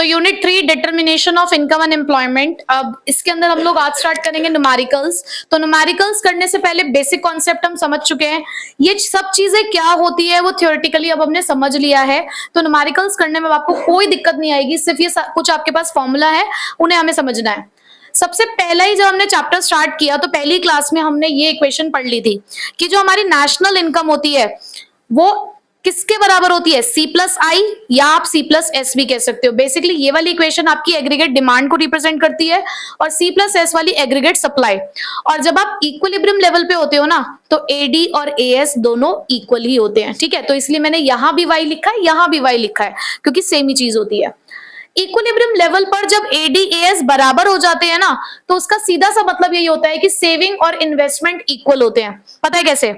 Unit 3 determination of income and employment. अब इसके अंदर हम लोग आज स्टार्ट करेंगे न्यूमेरिकल्स। तो न्यूमेरिकल्स करने से पहले बेसिक कॉन्सेप्ट हम समझ चुके हैं, ये सब चीजें क्या होती है वो थ्योरेटिकली अब हमने समझ लिया है। तो न्यूमेरिकल्स करने में आपको कोई दिक्कत नहीं आएगी, सिर्फ ये कुछ आपके पास फॉर्मूला है उन्हें हमें समझना है। सबसे पहला ही जब हमने चैप्टर स्टार्ट किया तो पहली क्लास में हमने ये इक्वेशन पढ़ ली थी कि जो हमारी नेशनल इनकम होती है वो किसके बराबर होती है, C प्लस आई या आप C प्लस एस भी कह सकते हो। बेसिकली ये वाली इक्वेशन आपकी एग्रीगेट डिमांड को रिप्रेजेंट करती है और C प्लस एस वाली एग्रीगेट सप्लाई। और जब आप इक्विलिब्रियम लेवल पे होते हो ना तो AD और AS दोनों इक्वल ही होते हैं, ठीक है। तो इसलिए मैंने यहां भी Y लिखा है, यहां भी Y लिखा है, क्योंकि सेम ही चीज होती है। इक्विलिब्रियम लेवल पर जब AD AS बराबर हो जाते हैं ना तो उसका सीधा सा मतलब यही होता है कि सेविंग और इन्वेस्टमेंट इक्वल होते हैं। पता है कैसे?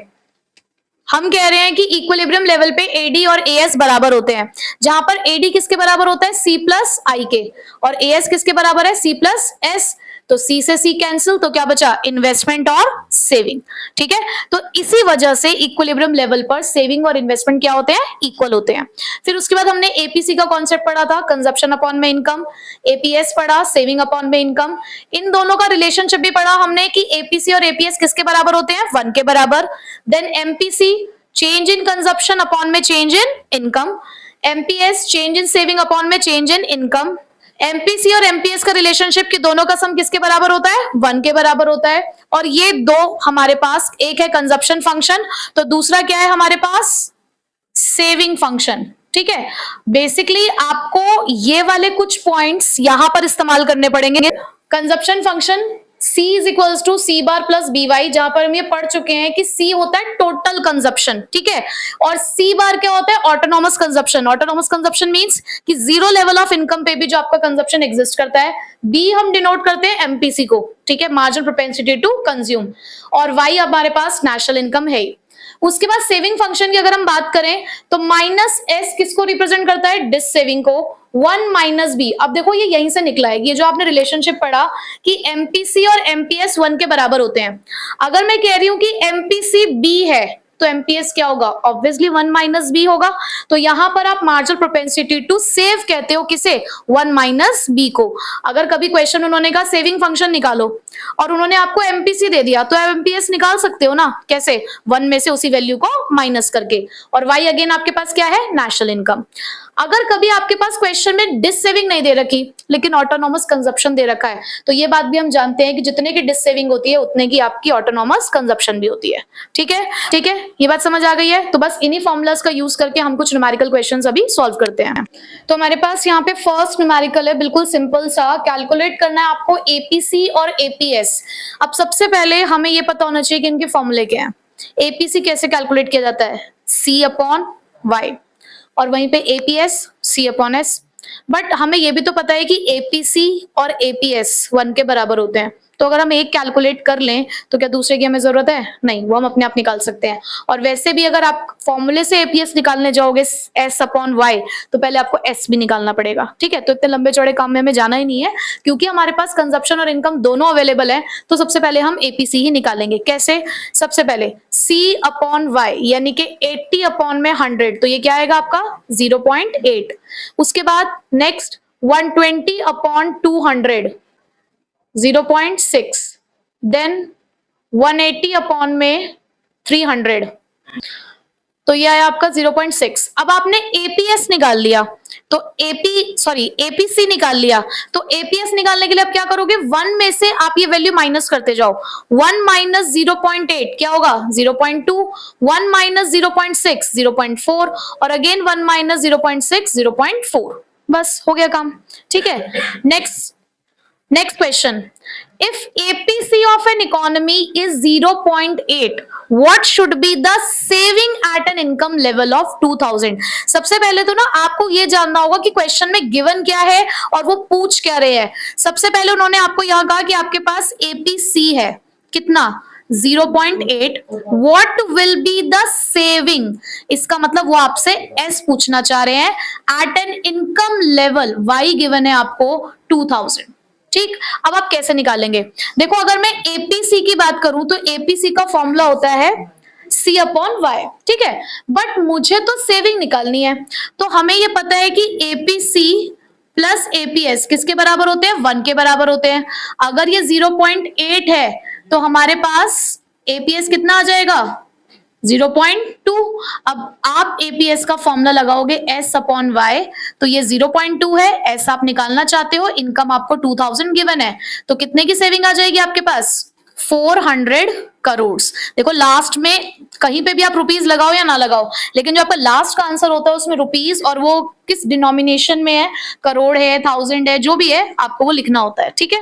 हम कह रहे हैं कि इक्विलिब्रियम लेवल पे AD और AS बराबर होते हैं, जहां पर AD किसके बराबर होता है, C प्लस आई के, और AS किसके बराबर है, C प्लस एस। तो C से C कैंसिल, तो क्या बचा, इन्वेस्टमेंट और सेविंग, ठीक है। तो इसी वजह से इक्विलिब्रियम लेवल पर सेविंग और इन्वेस्टमेंट क्या होते हैं, इक्वल होते हैं। फिर उसके बाद हमने APC का कॉन्सेप्ट पढ़ा था, कंजप्शन अपॉन में इनकम। APS पढ़ा, सेविंग अपॉन में इनकम। इन दोनों का रिलेशनशिप भी पढ़ा हमने कि APC और APS किसके बराबर होते हैं, 1 के बराबर। Then MPC, change in consumption upon में change in income. MPS, change in saving upon में चेंज इन इनकम। MPC और MPS का रिलेशनशिप कि दोनों का सम किसके बराबर होता है, 1 के बराबर होता है। और ये दो हमारे पास, एक है कंजप्शन फंक्शन तो दूसरा क्या है हमारे पास, सेविंग फंक्शन, ठीक है। बेसिकली आपको ये वाले कुछ पॉइंट्स यहां पर इस्तेमाल करने पड़ेंगे। Consumption function C is equals to C bar plus BY, जहां पर हम ये पढ़ चुके हैं कि C होता है टोटल कंजप्शन, ठीक है, और C बार क्या होता है, autonomous consumption. Autonomous consumption means कि जीरो लेवल ऑफ इनकम पे भी जो आपका कंजप्शन एग्जिस्ट करता है। B हम डिनोट करते हैं MPC को, ठीक है, मार्जिनल प्रोपेंसिटी टू कंज्यूम, और Y हमारे पास नेशनल इनकम है। उसके बाद सेविंग फंक्शन की अगर हम बात करें तो माइनस S किसको रिप्रेजेंट करता है, डिस सेविंग को। 1 माइनस B, अब देखो ये यहीं से निकला है, ये जो आपने रिलेशनशिप पढ़ा कि MPC और MPS 1 के बराबर होते हैं। अगर मैं कह रही हूं कि MPC B है तो MPS क्या होगा, ऑब्वियसली 1 माइनस B होगा। तो यहां पर आप मार्जिनल प्रोपेंसिटी टू सेव कहते हो किसे, 1 माइनस B को। अगर कभी क्वेश्चन उन्होंने कहा सेविंग फंक्शन निकालो और उन्होंने आपको MPC दे दिया तो MPS निकाल सकते हो ना, कैसे, 1 में से उसी वैल्यू को माइनस करके। और Y अगेन आपके पास क्या है, नेशनल इनकम। अगर कभी आपके पास क्वेश्चन में डिस सेविंग नहीं दे रखी लेकिन ऑटोनॉमस कंजप्शन दे रखा है तो ये बात भी हम जानते हैं कि जितने की डिस सेविंग होती है उतने की आपकी ऑटोनॉमस कंजप्शन भी होती है, ठीक है, ठीक है। ये बात समझ आ गई है। तो बस इन्हीं फॉर्मूलाज का यूज करके हम कुछ न्यूमेरिकल क्वेश्चंस अभी सॉल्व करते हैं। तो हमारे पास यहाँ पे फर्स्ट न्यूमेरिकल है, बिल्कुल सिंपल सा, कैलकुलेट करना है आपको APC और APS। अब सबसे पहले हमें ये पता होना चाहिए कि इनके फॉर्मूले क्या हैं। APC कैसे कैलकुलेट किया जाता है, C अपॉन Y, और वहीं पे APS C upon S। But हमें ये भी तो पता है कि APC और APS 1 के बराबर होते हैं, तो अगर हम एक कैलकुलेट कर लें तो क्या दूसरे की हमें जरूरत है, नहीं, वो हम अपने आप निकाल सकते हैं। और वैसे भी अगर आप फॉर्मूले से APS निकालने जाओगे S अपॉन Y तो पहले आपको S भी निकालना पड़ेगा, ठीक है। तो इतने लंबे चौड़े काम में हमें जाना ही नहीं है, क्योंकि हमारे पास कंजप्शन और इनकम दोनों अवेलेबल है। तो सबसे पहले हम APC ही निकालेंगे। कैसे, सबसे पहले C अपॉन Y यानी कि 80 अपॉन में 100, तो ये क्या आएगा आपका 0.8। उसके बाद नेक्स्ट 120 अपॉन 200, 0.6, देन 180 अपॉन में 300, तो ये आया आपका 0.6। अब आपने APS निकाल लिया तो APC निकाल लिया, तो APS निकालने के लिए आप क्या करोगे, 1 में से आप ये वैल्यू माइनस करते जाओ। 1 माइनस 0.8 क्या होगा, 0.2, 1 माइनस 0.6, 0.4, और अगेन 1 माइनस 0.6, 0.4। बस हो गया काम, ठीक है। Next question. If APC of an economy is 0.8, what should be the saving at an income level of 2000? सबसे पहले तो ना आपको ये जानना होगा कि क्वेश्चन में गिवन क्या है और वो पूछ क्या रहे हैं। सबसे पहले उन्होंने आपको यहाँ कहा कि आपके पास APC है, कितना, 0.8, what will be the saving? इसका मतलब वो आपसे S पूछना चाह रहे हैं। at an income level Y given है आपको 2000, ठीक। अब आप कैसे निकालेंगे, देखो अगर मैं APC की बात करूं तो APC का फॉर्मूला होता है C अपॉन Y, ठीक है। बट मुझे तो सेविंग निकालनी है, तो हमें ये पता है कि APC प्लस एपीएस किसके बराबर होते हैं? 1 के बराबर होते हैं। अगर ये 0.8 है तो हमारे पास एपीएस कितना आ जाएगा? 0.2। अब आप एपीएस का फॉर्मूला लगाओगे S अपॉन वाई, तो ये 0.2 है, S आप निकालना चाहते हो, इनकम आपको 2000 गिवन है, तो कितने की सेविंग आ जाएगी आपके पास? 400 करोड़। देखो लास्ट में कहीं पे भी आप रुपीस लगाओ या ना लगाओ, लेकिन जो आपका लास्ट का आंसर होता है उसमें रुपीस और वो किस डिनोमिनेशन में है, करोड़ है, 1000 है, जो भी है आपको वो लिखना होता है। ठीक है,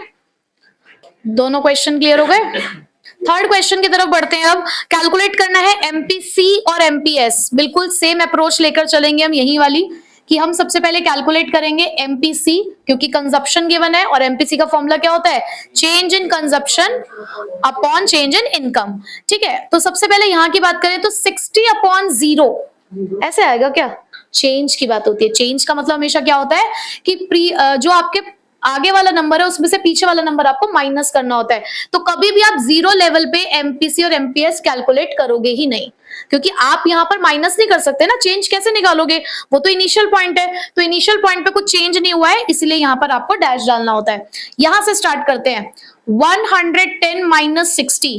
दोनों क्वेश्चन क्लियर हो गए? थर्ड क्वेश्चन की तरफ बढ़ते हैं। अब कैलकुलेट करना है एमपीसी और एमपीएस। बिल्कुल सेम अप्रोच लेकर चलेंगे हम, यही वाली कि हम सबसे पहले कैलकुलेट करेंगे एमपीसी, क्योंकि कंजप्शन गिवन है और एमपीसी का फॉर्मूला क्या होता है? Change in consumption upon change in income. ठीक है, तो सबसे पहले यहां की बात करें तो 60 अपॉन 0 ऐसे आएगा क्या? चेंज की बात होती है। चेंज का मतलब हमेशा क्या होता है कि जो आपके आगे वाला नंबर है उसमें से पीछे वाला नंबर आपको माइनस करना होता है। तो कभी भी आप 0 लेवल पे एमपीसी और एमपीएस कैलकुलेट करोगे ही नहीं, क्योंकि आप यहां पर माइनस नहीं कर सकते ना। चेंज कैसे निकालोगे? वो तो इनिशियल पॉइंट है, तो इनिशियल पॉइंट पे कुछ चेंज नहीं हुआ है, इसलिए यहां पर आपको डैश डालना होता है। यहां से स्टार्ट करते हैं। 110 माइनस 60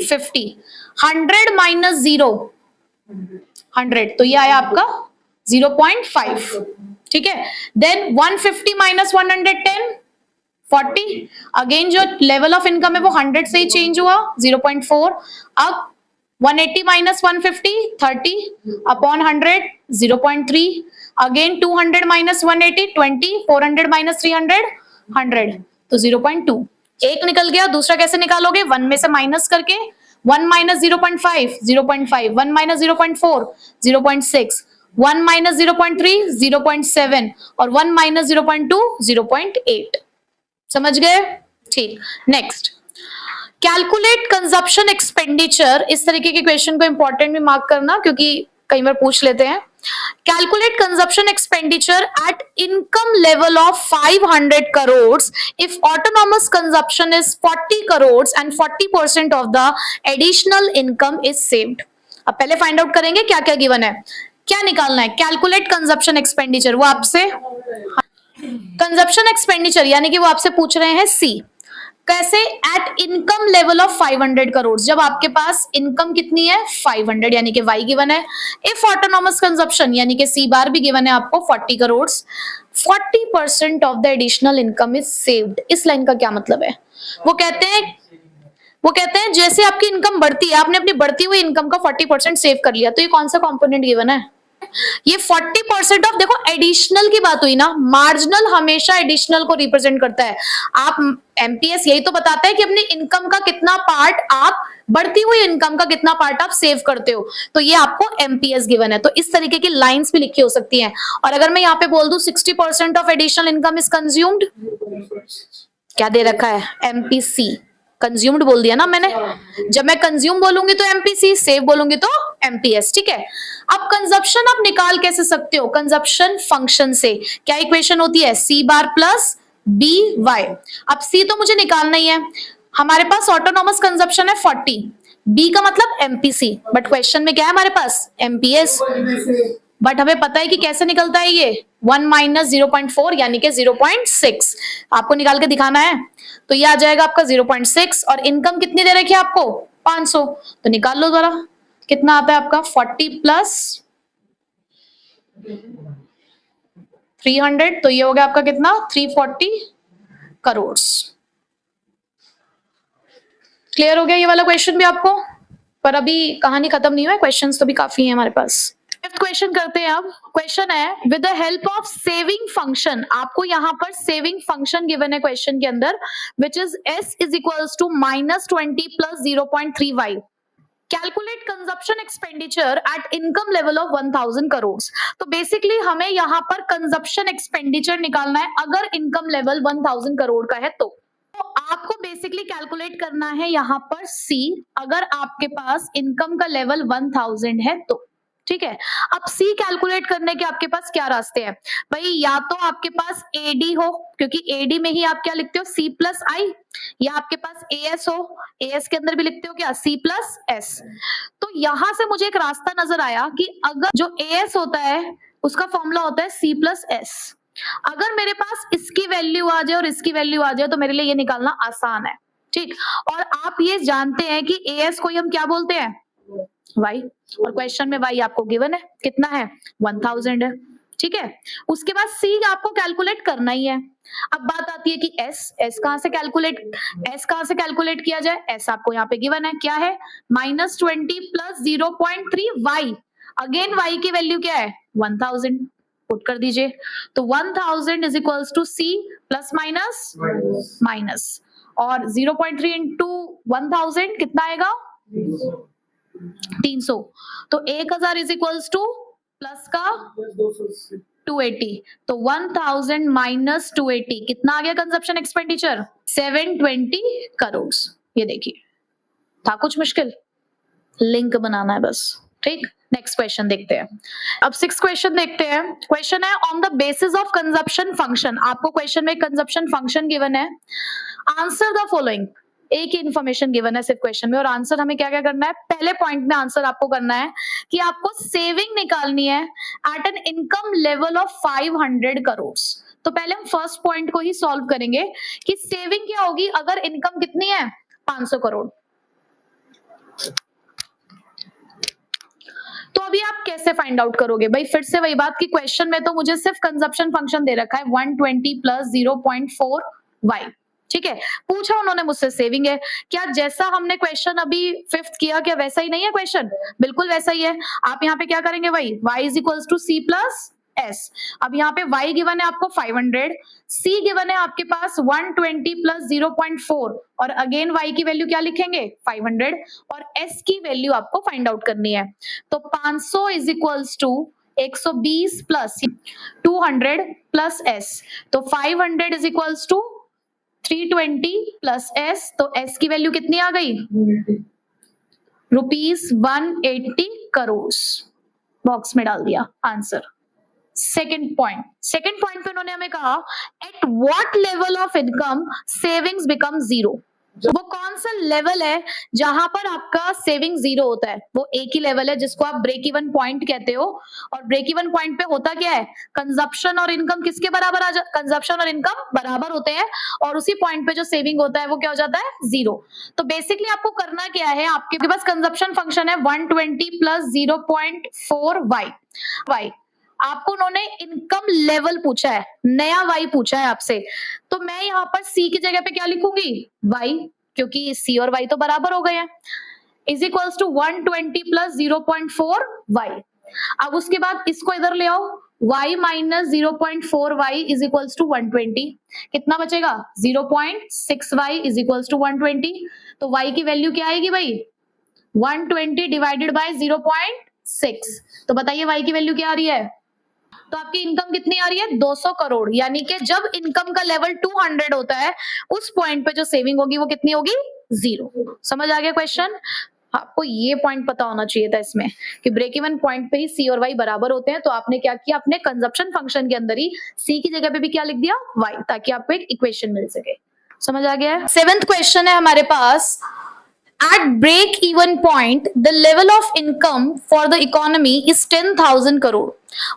50, 100 माइनस 0 100, तो ये आया आपका 0.5। ठीक है, देन 150 माइनस 110 40। अगेन जो लेवल ऑफ इनकम है वो 100 से ही चेंज हुआ, 0.4। अब 180 minus 150 30 upon 100 0.3। Again 200 minus 180 20, 400 minus 300 100, तो 0.2। एक निकल गया, दूसरा कैसे निकालोगे? 1 में से माइनस करके। 1 माइनस 0.5 0.5, 1 माइनस 0.4 0.6, 1 माइनस 0.3 0.7 और 1 माइनस 0.2 0.8। समझ गए? ठीक, नेक्स्ट कैलकुलेट कंजप्शन एक्सपेंडिचर। इस तरीके के क्वेश्चन को इंपॉर्टेंट भी मार्क करना, क्योंकि कई बार पूछ लेते हैं। Calculate consumption expenditure at income level of 500 crore if autonomous consumption is 40 crore and 40% of the additional income is saved. अब पहले फाइंड आउट करेंगे क्या क्या गिवन है, क्या निकालना है। कैलकुलेट कंजप्शन एक्सपेंडिचर, वो आपसे कंजप्शन एक्सपेंडिचर यानी कि वो आपसे पूछ रहे हैं सी, कैसे? At income level of 500 crore, जब आपके पास इनकम कितनी है? 500, यानी कि वाई गिवन है। इफ ऑटोनॉमस कंजप्शन यानी कि सी बार भी गिवन है आपको 40 crore, 40% of the additional income is saved. इस लाइन का क्या मतलब है? वो कहते हैं जैसे आपकी इनकम बढ़ती है, आपने अपनी बढ़ती हुई इनकम का 40% सेव कर लिया, तो ये कौन सा कंपोनेंट गिवन है? ये 40% ऑफ, देखो एडिशनल की बात हुई ना, मार्जिनल हमेशा एडिशनल को रिप्रेजेंट करता है। आप एमपीएस यही तो बताता है कि अपनी इनकम का कितना पार्ट आप, बढ़ती हुई इनकम का कितना पार्ट आप सेव करते हो, तो ये आपको एमपीएस गिवन है। तो इस तरीके की लाइंस भी लिखी हो सकती हैं। और अगर मैं यहाँ पे बोल दूं 60% of additional income is consumed, क्या दे रखा है? एमपीसी। कंज्यूम्ड बोल दिया ना मैंने, जब मैं कंज्यूम बोलूंगी तो एमपीसी, सेव बोलूंगी तो एमपीएस। ठीक है, अब कंजप्शन आप निकाल कैसे सकते हो? कंजप्शन फंक्शन से। क्या इक्वेशन होती है? सी बार प्लस बी वाई। अब सी तो मुझे निकालना ही है, हमारे पास ऑटोनॉमस कंजप्शन है 40, बी का मतलब एमपीसी, बट क्वेश्चन में क्या है हमारे पास? एमपीएस। बट हमें पता है कि कैसे निकलता है ये, 1 माइनस 0.4 यानी कि 0.6 आपको निकाल के दिखाना है, तो ये आ जाएगा आपका 0.6। और इनकम कितनी दे रखी है आपको? 500, तो निकाल लो जरा कितना आता है आपका? 40 प्लस 300, तो ये हो गया आपका कितना? 340 करोड़। क्लियर हो गया ये वाला क्वेश्चन भी आपको? पर अभी कहानी खत्म नहीं हुआ है, क्वेश्चंस तो भी काफी हैं हमारे पास। फिफ्थ क्वेश्चन करते हैं। अब क्वेश्चन है with the help of saving function, आपको यहाँ पर सेविंग फंक्शन गिवन है क्वेश्चन के अंदर, which is s is equals to -20 plus 0.3y। Calculate consumption expenditure at income level of 1000 crore. तो बेसिकली हमें यहाँ पर कंजप्शन एक्सपेंडिचर निकालना है अगर इनकम लेवल 1000 करोड़ का है तो आपको बेसिकली कैलकुलेट करना है यहाँ पर सी, अगर आपके पास इनकम का लेवल 1000 है तो। ठीक है, अब सी कैलकुलेट करने के आपके पास क्या रास्ते हैं भाई? या तो आपके पास एडी हो, क्योंकि एडी में ही आप क्या लिखते हो? सी प्लस आई, या आपके पास एएस हो, एएस के अंदर भी लिखते हो क्या? C plus S. तो यहां से मुझे एक रास्ता नजर आया कि अगर जो एएस होता है उसका फॉर्मूला होता है सी प्लस एस, अगर मेरे पास इसके वैल्यू आ जाए और इसकी वैल्यू आ जाए तो मेरे लिए ये निकालना आसान है, ठीक। और आप ये जानते हैं कि एएस को हम क्या बोलते हैं, y, और क्वेश्चन में y आपको गिवन है, कितना है 1000 है, ठीक है। उसके बाद c आपको कैलकुलेट करना ही है। अब बात आती है कि s कहां से कैलकुलेट किया जाए, s आपको यहाँ पे गिवन है, क्या है -20 प्लस 0.3 y, अगेन y की वैल्यू क्या है 1000, पुट कर दीजिए। तो 1000 is equals to c plus minus, और 0.3 इंटू 1000 कितना आएगा 300। तो 1000 इज इक्वल्स टू प्लस का 280, तो 1000 माइनस 280 कितना आ गया कंजप्शन एक्सपेंडिचर 720 करोड़। ये देखिए, था कुछ मुश्किल, लिंक बनाना है बस, ठीक। नेक्स्ट क्वेश्चन देखते हैं। अब 6 क्वेश्चन देखते हैं। क्वेश्चन है on the basis of consumption function, आपको क्वेश्चन में कंजप्शन फंक्शन गिवन है, आंसर द फॉलोइंग, एक ही इंफॉर्मेशन गिवन है सिर्फ क्वेश्चन में, और आंसर हमें क्या क्या करना है, पहले पॉइंट में आंसर आपको करना है कि आपको सेविंग निकालनी है at an income level of 500 crore. तो पहले हम फर्स्ट पॉइंट को ही सॉल्व करेंगे कि सेविंग क्या होगी अगर इनकम कितनी है 500 करोड़। तो अभी आप कैसे फाइंड आउट करोगे भाई, फिर से वही बात कि क्वेश्चन में तो मुझे सिर्फ कंजप्शन फंक्शन दे रखा है 120 प्लस 0.4 y, ठीक है। पूछा उन्होंने मुझसे सेविंग है, क्या जैसा हमने क्वेश्चन अभी 5th किया क्या वैसा ही नहीं है क्वेश्चन, बिल्कुल वैसा ही है। आप यहाँ पे क्या करेंगे भाई, y is equals to c plus s। अब यहाँ पे y गिवन है आपको 500, c गिवन है आपके पास 120 प्लस 0.4, और अगेन y की वैल्यू क्या लिखेंगे 500, और s की वैल्यू आपको फाइंड आउट करनी है। तो 500 is equals to 120 plus 200 plus s, तो 500 is equals to 320 plus s, तो s की वैल्यू कितनी आ गई ₹180 करोड़। बॉक्स में डाल दिया आंसर। सेकंड पॉइंट पे उन्होंने हमें कहा at what level of income savings become zero. वो कौन सा लेवल है जहां पर आपका सेविंग जीरो होता है, वो एक ही लेवल है जिसको आप ब्रेक इवन पॉइंट कहते हो। और ब्रेक इवन पॉइंट पे होता क्या है, कंजप्शन और इनकम किसके बराबर कंजप्शन और इनकम बराबर होते हैं, और उसी पॉइंट पे जो सेविंग होता है वो क्या हो जाता है जीरो। तो बेसिकली आपको करना क्या है, आपके पास कंजप्शन फंक्शन है 120 प्लस 0.4 y, आपको उन्होंने इनकम लेवल पूछा है, नया y पूछा है आपसे, तो मैं यहाँ पर c की जगह पे क्या लिखूंगी y, क्योंकि c और y तो बराबर हो गए हैं, is equals to 120 plus 0.4 y। अब उसके बाद इसको इधर ले आओ, y minus 0.4 y is equals to 120, कितना बचेगा 0.6 y इज इक्वल्स टू 120। तो y की वैल्यू क्या आएगी भाई 120 डिवाइडेड बाय 0.6, तो बताइए y की वैल्यू क्या आ रही है, तो आपकी इनकम कितनी आ रही है 200 करोड़। यानी कि जब इनकम का लेवल 200 होता है उस पॉइंट पे जो सेविंग होगी वो कितनी होगी जीरो। समझ आ गया क्वेश्चन। आपको ये पॉइंट पता होना चाहिए था इसमें कि ब्रेक इवन पॉइंट पे ही सी और वाई बराबर होते हैं, तो आपने क्या किया, अपने कंजप्शन फंक्शन के अंदर ही सी की जगह पे भी क्या लिख दिया वाई, ताकि आपको एक इक्वेशन मिल सके। समझ आ गया है। 7th क्वेश्चन है हमारे पास, at break even point the level of income for the economy is 10,000 crore.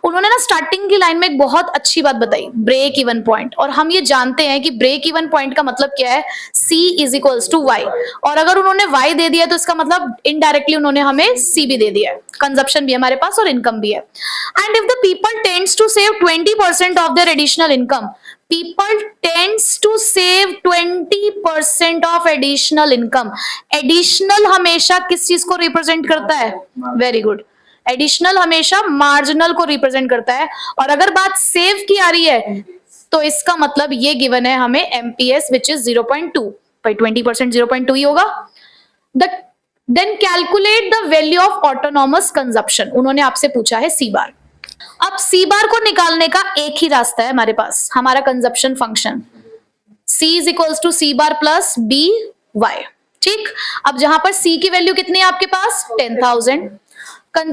उन्होंने ना स्टार्टिंग की लाइन में एक बहुत अच्छी बात बताई, ब्रेक इवन पॉइंट, और हम ये जानते हैं कि ब्रेक इवन पॉइंट का मतलब क्या है, c is equals to y, और अगर उन्होंने y दे दिया तो इसका मतलब इनडायरेक्टली उन्होंने हमें c भी दे दिया है, कंजप्शन भी हमारे पास और इनकम भी है। And if the people tends to save 20% of their additional income, people tends to save 20% of additional income। Additional हमेशा किस चीज को रिप्रेजेंट करता है, वेरी गुड, एडिशनल हमेशा मार्जिनल को रिप्रेजेंट करता है। और अगर बात सेव की आ रही है तो इसका मतलब ये गिवन है हमें एमपीएस विच इज 0.2, भाई 20% 0.2 ही होगा। Then calculate the value of autonomous consumption, उन्होंने आपसे पूछा है सी बार। अब सी बार को निकालने का एक ही रास्ता है हमारे पास, हमारा consumption function c is equals to C bar plus B Y, ठीक। अब जहां पर c की वैल्यू कितनी है आपके पास 10,000,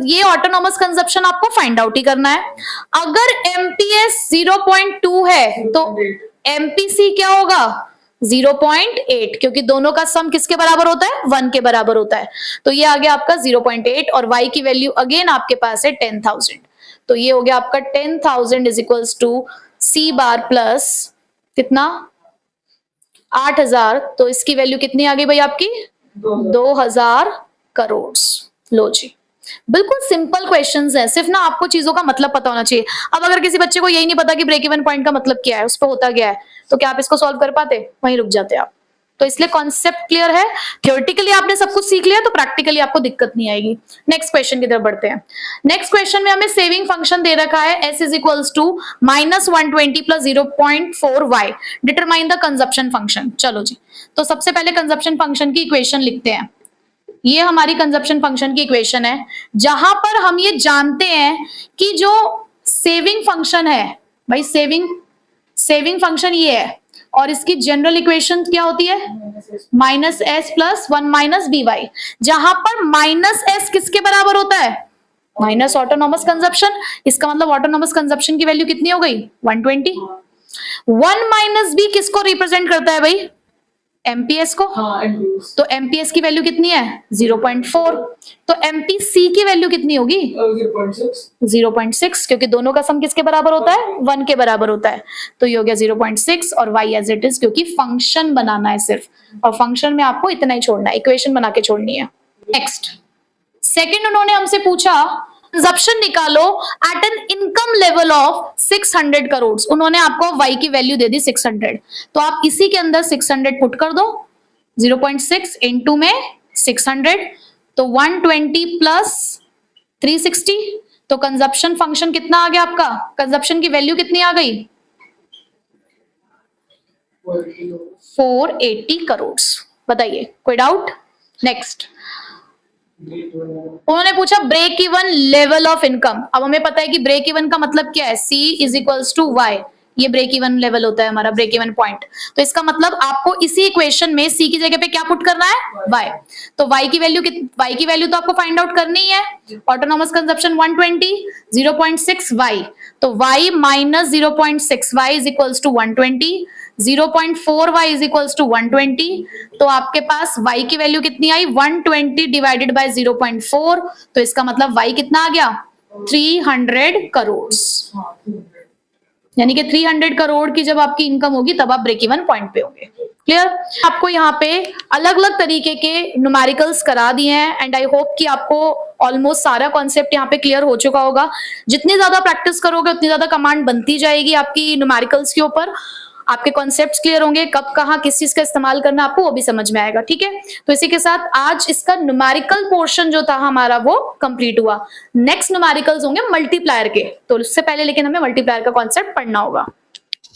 ये ऑटोनॉमस कंजप्शन आपको फाइंड आउट ही करना है। अगर एमपीएस 0.2 है तो एमपीसी क्या होगा 0.8, क्योंकि दोनों का सम किसके बराबर होता है 1 के बराबर होता है। तो ये आ गया आपका 0.8, और y की वैल्यू अगेन आपके पास है 10,000, तो ये हो गया आपका 10,000 is equals to C bar plus कितना 8,000, तो इसकी वैल्यू कितनी आ गई भाई आपकी 2,000 करोड़। लो जी, बिल्कुल सिंपल क्वेश्चंस है, सिर्फ ना आपको चीजों का मतलब पता होना चाहिए। अब अगर किसी बच्चे को यही नहीं पता कि ब्रेक इवन पॉइंट का मतलब क्या है, उस पर होता क्या है, तो क्या आप इसको सॉल्व कर पाते? वहीं रुक जाते आप। तो इसलिए कॉन्सेप्ट क्लियर है, थ्योरेटिकली आपने सब कुछ सीख लिया तो प्रैक्टिकली आपको दिक्कत नहीं आएगी। नेक्स्ट क्वेश्चन की तरफ बढ़ते हैं। नेक्स्ट क्वेश्चन में हमें सेविंग फंक्शन दे रखा है s is equals to -120 plus 0.4y, determine the consumption function. चलो जी, तो सबसे पहले कंजप्शन फंक्शन की इक्वेशन लिखते हैं। ये हमारी कंजप्शन फंक्शन की इक्वेशन है, जहां पर हम ये जानते हैं कि जो सेविंग फंक्शन है भाई, सेविंग फंक्शन ये है, और इसकी जनरल इक्वेशन क्या होती है? -s plus 1 minus B Y, जहां पर -s किसके बराबर होता है? Minus autonomous consumption. इसका मतलब ऑटोनॉमस कंजप्शन की वैल्यू कितनी हो गई? 120। 1 माइनस बी किसको रिप्रेजेंट करता है भाई? एमपीएस को। तो एमपीएस की वैल्यू कितनी है? 0.4। तो एमपीसी की वैल्यू कितनी होगी? 0.6, क्योंकि दोनों का सम किसके बराबर होता है? 1 के बराबर होता है। तो ये हो गया 0.6 और y एज इट इज, क्योंकि फंक्शन बनाना है सिर्फ, और फंक्शन में आपको इतना ही छोड़ना है, इक्वेशन बना के छोड़नी है। नेक्स्ट, सेकंड उन्होंने हमसे पूछा कंजप्शन निकालो at an income level of 600 crore. उन्होंने आपको y की वैल्यू दे दी 600, तो आप इसी के अंदर 600 पुट कर दो। 0.6 इनटू में 600, तो 120 प्लस 360, तो कंजप्शन फंक्शन कितना आ गया आपका? कंजप्शन की वैल्यू कितनी आ गई? 480 करोड़। बताइए, कोई डाउट? नेक्स्ट, उन्होंने पूछा break even level of income. अब हमें पता है कि ब्रेक इवन का मतलब क्या है? C is equals to Y, ये ब्रेक इवन लेवल होता है हमारा, ब्रेक इवन पॉइंट। तो इसका मतलब आपको इसी इक्वेशन में C की जगह पे क्या पुट करना है? Y। तो Y की वैल्यू तो आपको फाइंड आउट करनी ही है। ऑटोनॉमस कंजप्शन 120, 0.6 Y, तो Y minus 0.6 Y is equals to 120, 0.4 y is equals to 120, तो आपके पास y की वैल्यू कितनी आई? 120 डिवाइडेड बाय 0.4, तो इसका मतलब y कितना आ गया? 300 करोड़। यानी कि 300 करोड़ की जब आपकी इनकम होगी तब आप ब्रेक इवन पॉइंट पे होंगे। क्लियर? आपको यहाँ पे अलग अलग तरीके के न्यूमेरिकल्स करा दिए हैं, एंड आई होप कि आपको ऑलमोस्ट सारा कॉन्सेप्ट यहाँ पे क्लियर हो चुका होगा। जितनी ज्यादा प्रैक्टिस करोगे उतनी ज्यादा कमांड बनती जाएगी आपकी न्यूमेरिकल्स के ऊपर, आपके कॉन्सेप्ट्स क्लियर होंगे, कब कहाँ किस चीज का इस्तेमाल करना आपको वो भी समझ में आएगा। ठीक है, तो इसी के साथ आज इसका न्यूमेरिकल पोर्शन जो था हमारा वो कंप्लीट हुआ। नेक्स्ट न्यूमेरिकल्स होंगे मल्टीप्लायर के, तो उससे पहले लेकिन हमें मल्टीप्लायर का कॉन्सेप्ट पढ़ना होगा।